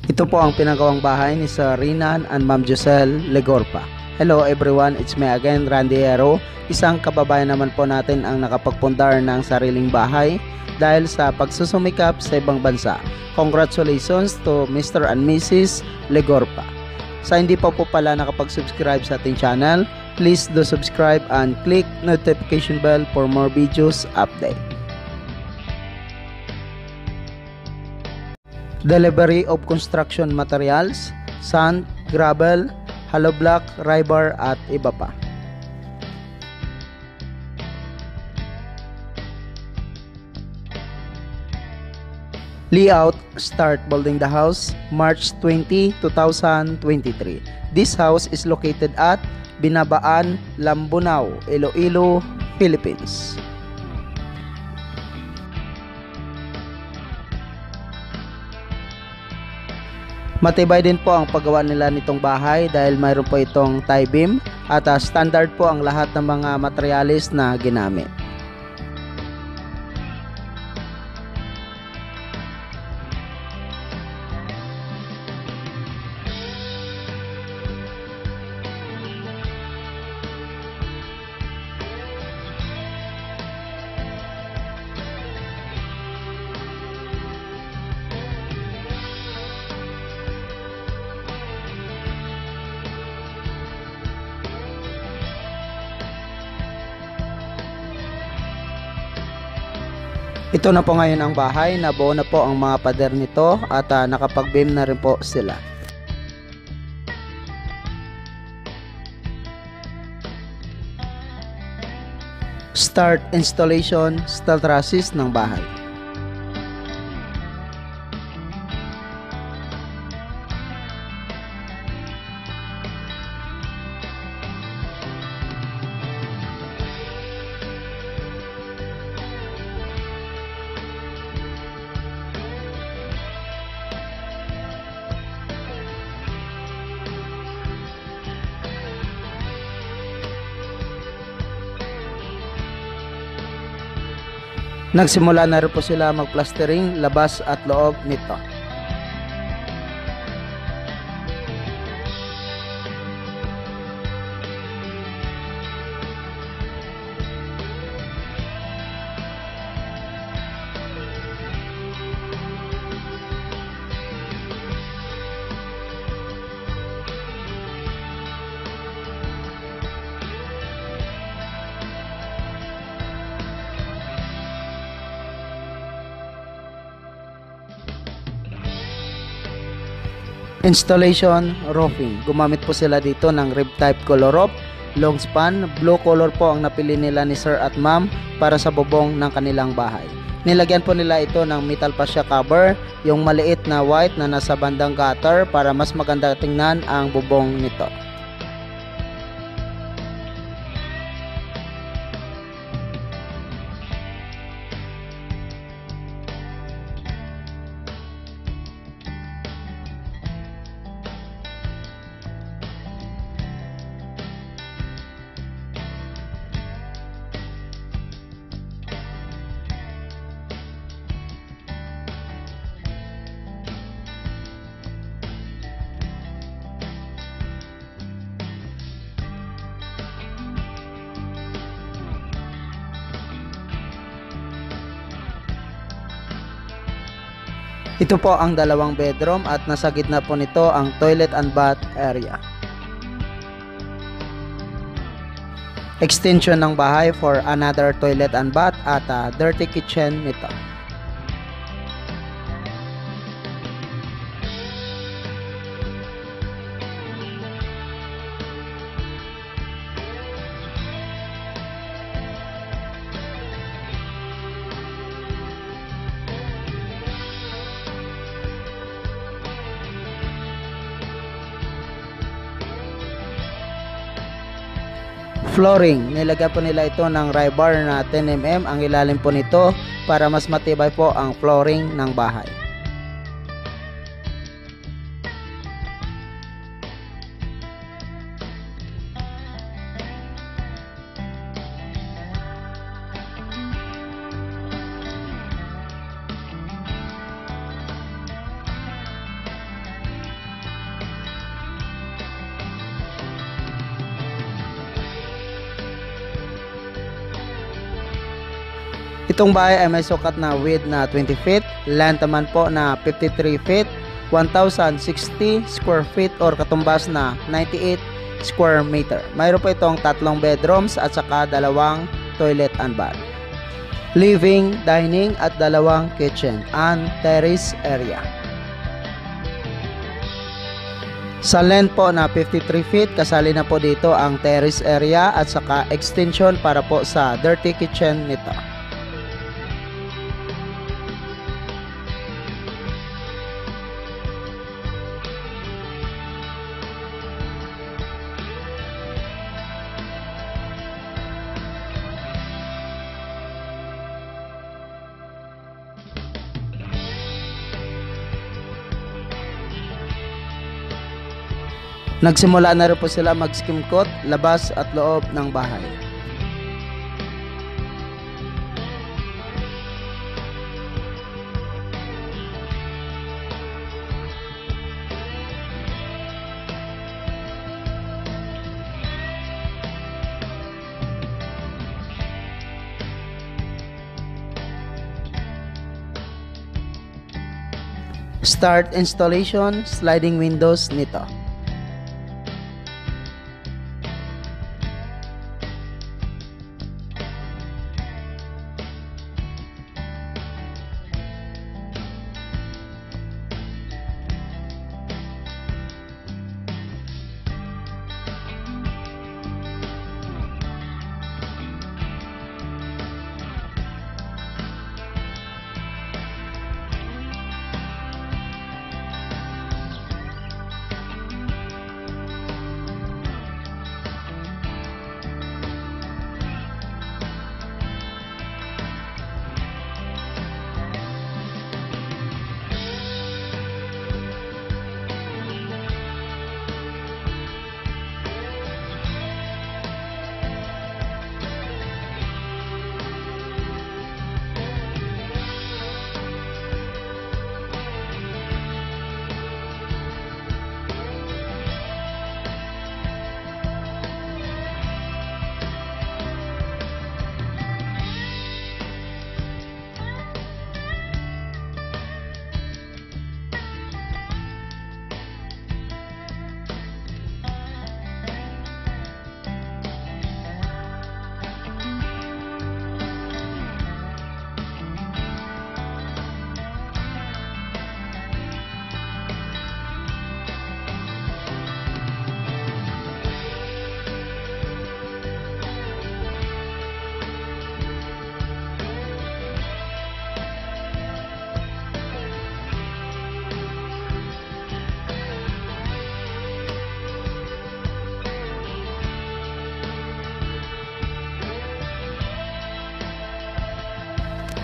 Ito po ang pinagawang bahay ni Sir Rinan and Ma'am Joselle Legorpa. Hello everyone, it's me again, Randy Hero. Isang kababayan naman po natin ang nakapagpundar ng sariling bahay dahil sa pagsusumikap sa ibang bansa. Congratulations to Mr. and Mrs. Legorpa. Sa hindi pa po pala nakapag-subscribe sa ating channel, please do subscribe and click notification bell for more videos update. Delivery of construction materials, sand, gravel, hollow block, rebar at iba pa. Layout, start building the house March 20, 2023. This house is located at Binabaan, Lambunao, Iloilo, Philippines. Matibay din po ang paggawa nila nitong bahay dahil mayroon po itong tie beam at standard po ang lahat ng mga materialis na ginamit. Ito na po ngayon ang bahay, nabuo na po ang mga pader nito at nakapag-beam na rin po sila. Start installation steel trusses ng bahay. Nagsimula na rin po sila magplastering labas at loob nito. Installation roofing. Gumamit po sila dito ng rib type color roof, long span, blue color po ang napili nila ni Sir at Ma'am para sa bubong ng kanilang bahay. Nilagyan po nila ito ng metal fascia cover, yung maliit na white na nasa bandang gutter para mas maganda tingnan ang bubong nito. Ito po ang dalawang bedroom at nasa gitna po nito ang toilet and bath area. Extension ng bahay for another toilet and bath at dirty kitchen nito. Flooring, nilagyan po nila ito ng rebar na 10 mm ang ilalim po nito para mas matibay po ang flooring ng bahay. Itong bahay ay may sukat na width na 20 feet, length naman po na 53 feet, 1,060 square feet or katumbas na 98 square meter. Mayroon po itong 3 bedrooms at saka 2 toilet and bath, living, dining at 2 kitchen and terrace area. Sa length po na 53 feet, kasali na po dito ang terrace area at saka extension para po sa dirty kitchen nito. Nagsimula na rin po sila mag-skim coat, labas at loob ng bahay. Start installation, sliding windows nito.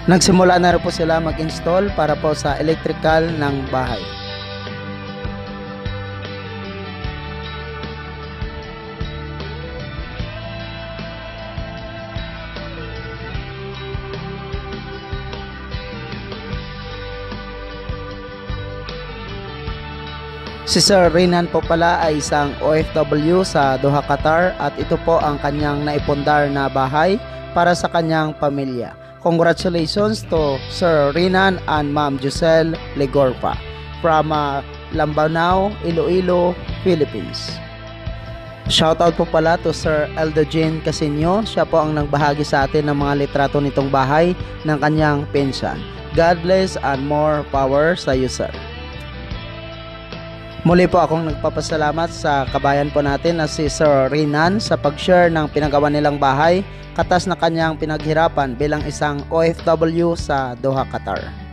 Nagsimula na rin po sila mag-install para po sa electrical ng bahay. Si Sir Renan po pala ay isang OFW sa Doha, Qatar at ito po ang kanyang naipundar na bahay para sa kanyang pamilya. Congratulations to Sir Renan and Ma'am Giselle Legorpa from Lambanao, Iloilo, Philippines. Shoutout po pala to Sir Eldogene Casinio. Siya po ang nagbahagi sa atin ng mga litrato nitong bahay ng kanyang pinsan. God bless and more power sa iyo, sir. Muli po akong nagpapasalamat sa kabayan po natin na si Sir Renan sa pag-share ng pinagawa nilang bahay katas na kanyang pinaghirapan bilang isang OFW sa Doha, Qatar.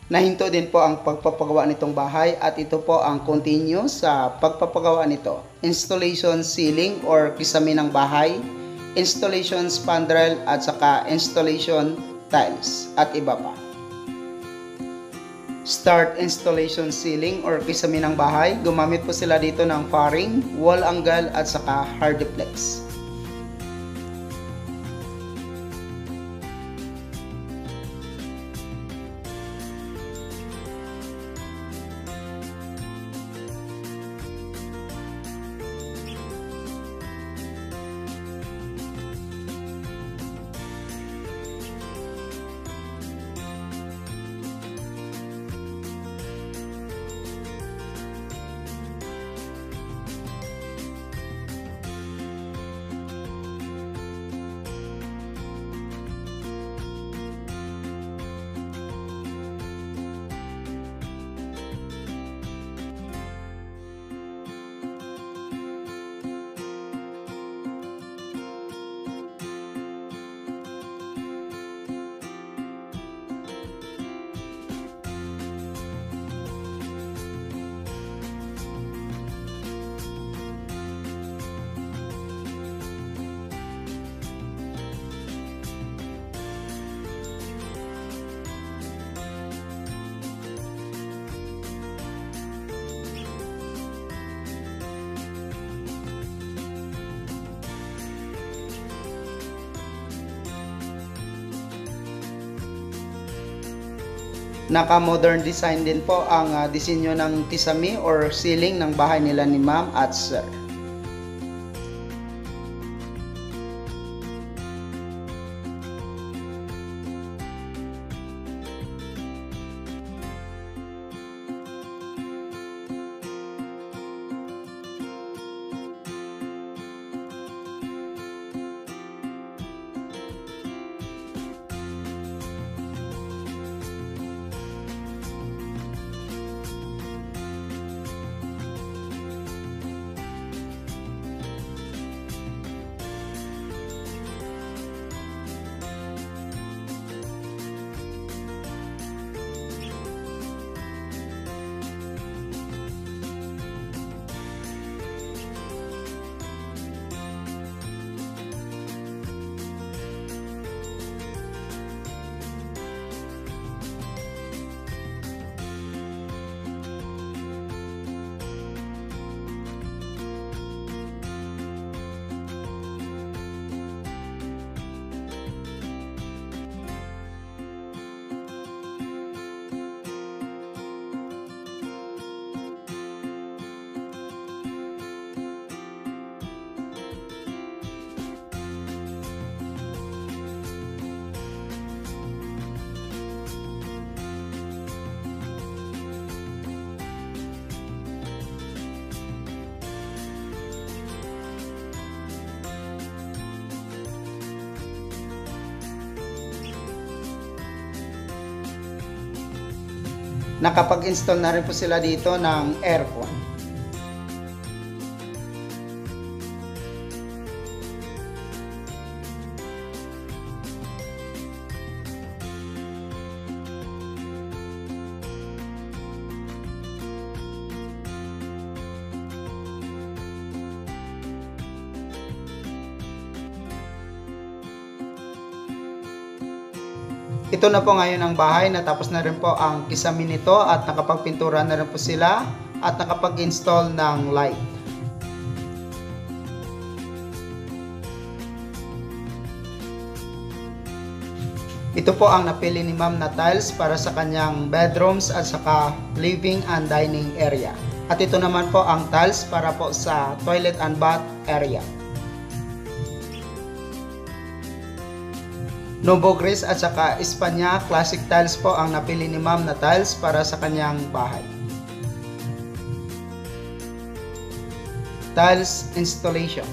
Nahinto din po ang pagpapagawa nitong bahay at ito po ang continue sa pagpapagawa nito. Installation ceiling or kisame ng bahay, installation spandrel at saka installation tiles at iba pa. Start installation ceiling or kisame ng bahay. Gumamit po sila dito ng faring, wall angle at saka hardiplex. Naka-modern design din po ang disenyo ng kisame or ceiling ng bahay nila ni Ma'am at Sir. Nakapag-install na rin po sila dito ng aircon. Ito na po ngayon ang bahay, natapos na rin po ang kisame nito at nakapagpintura na rin po sila at nakapag-install ng light. Ito po ang napili ni Ma'am na tiles para sa kanyang bedrooms at saka living and dining area. At ito naman po ang tiles para po sa toilet and bath area. Novo Gris at saka Espanya Classic Tiles po ang napili ni Ma'am na tiles para sa kanyang bahay. Tiles installation.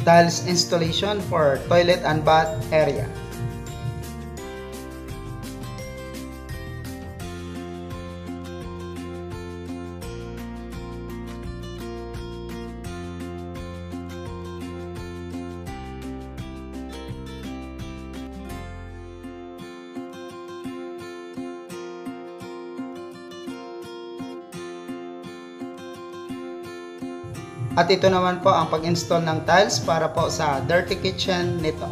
tiles installation for toilet and bath area. At ito naman po ang pag-install ng tiles para po sa dirty kitchen nito.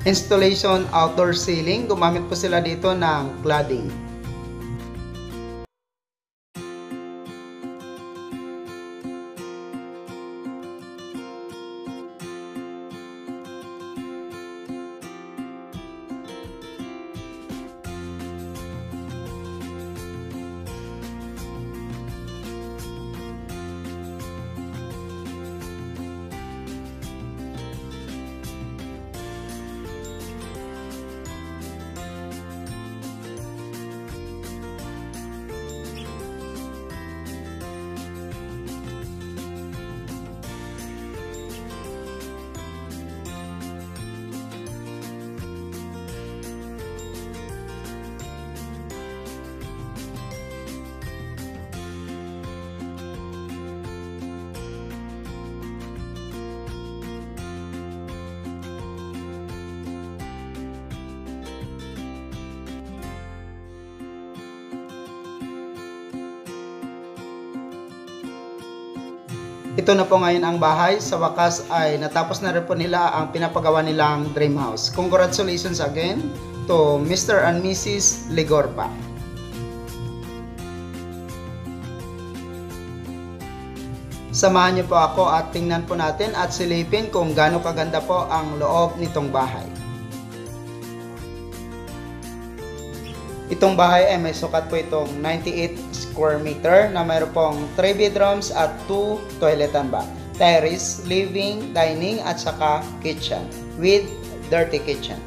Installation outdoor ceiling, gumamit po sila dito ng cladding. Ito na po ngayon ang bahay. Sa wakas ay natapos na rin po nila ang pinapagawa nilang dream house. Congratulations again to Mr. and Mrs. Legorpa. Samahan niyo po ako at tingnan po natin at silipin kung gaano kaganda po ang loob nitong bahay. Itong bahay ay may sukat po itong 98 square meter na mayroon pong 3 bedrooms at 2 toilet and bath, terrace, living, dining at saka kitchen with dirty kitchen.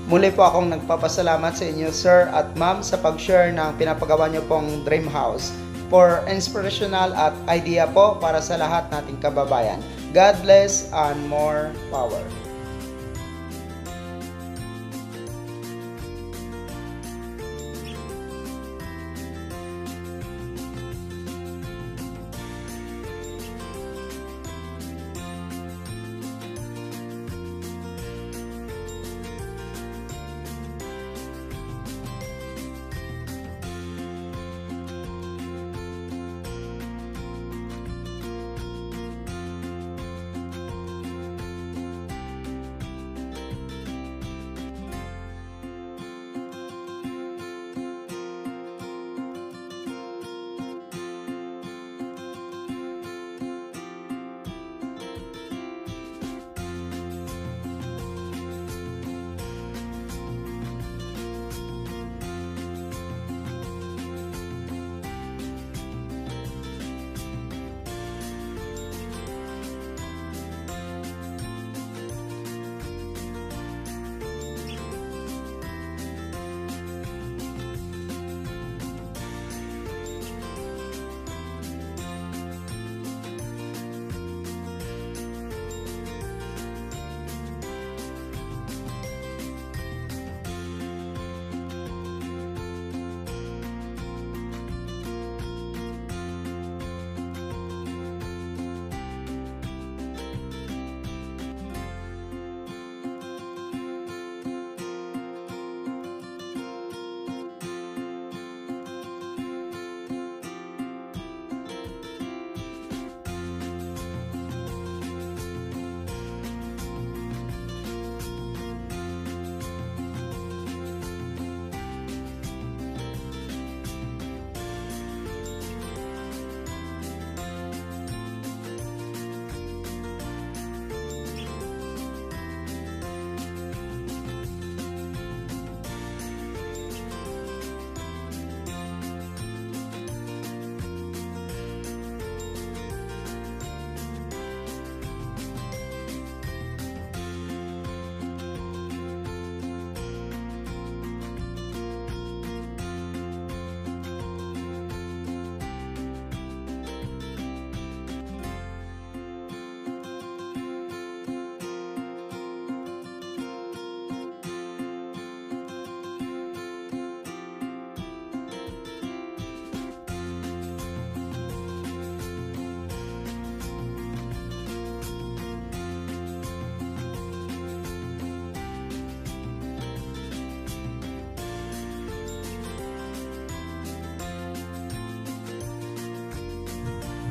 Muli po akong nagpapasalamat sa inyo sir at ma'am sa pag-share ng pinapagawa nyo pong dream house for inspirational at idea po para sa lahat nating kababayan. God bless and more power.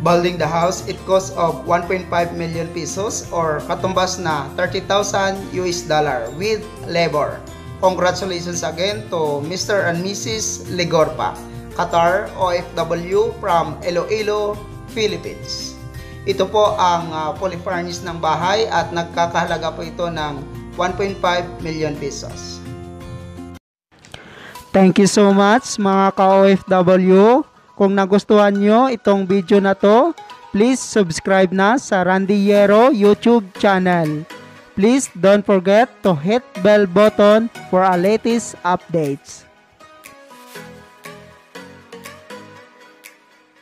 Building the house, it costs of 1.5 million pesos or katumbas na 30,000 US dollar with labor. Congratulations again to Mr. and Mrs. Legorpa, Qatar OFW from Iloilo, Philippines. Ito po ang fully furnished ng bahay at nagkakahalaga po ito ng 1.5 million pesos. Thank you so much mga ka-OFW. Kung nagustuhan nyo itong video na to, please subscribe na sa Randy Hierro YouTube channel. Please don't forget to hit bell button for our latest updates.